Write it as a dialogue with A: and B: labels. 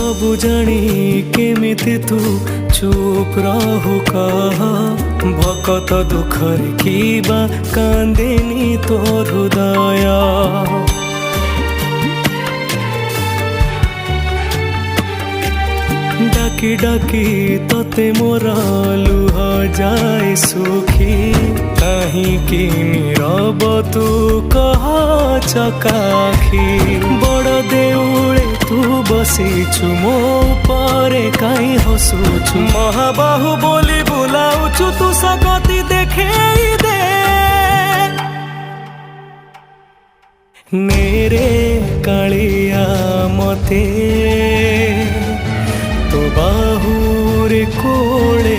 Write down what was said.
A: सबु जानी केमिति तू चुप रहु कह भकत दुखरे किबा कांदेनी तो हृदय डाकी डाकी तोते मोरा लुह जाए सुखी काहींकि नीरव तू कह चकाखी बड़ देउळे तू बसीछु मो परे काई हसुछु महाबाहु बोली बुलाउछु तू सकती देखेई दे मेरे कालिया मते तो बाहुरे कोळे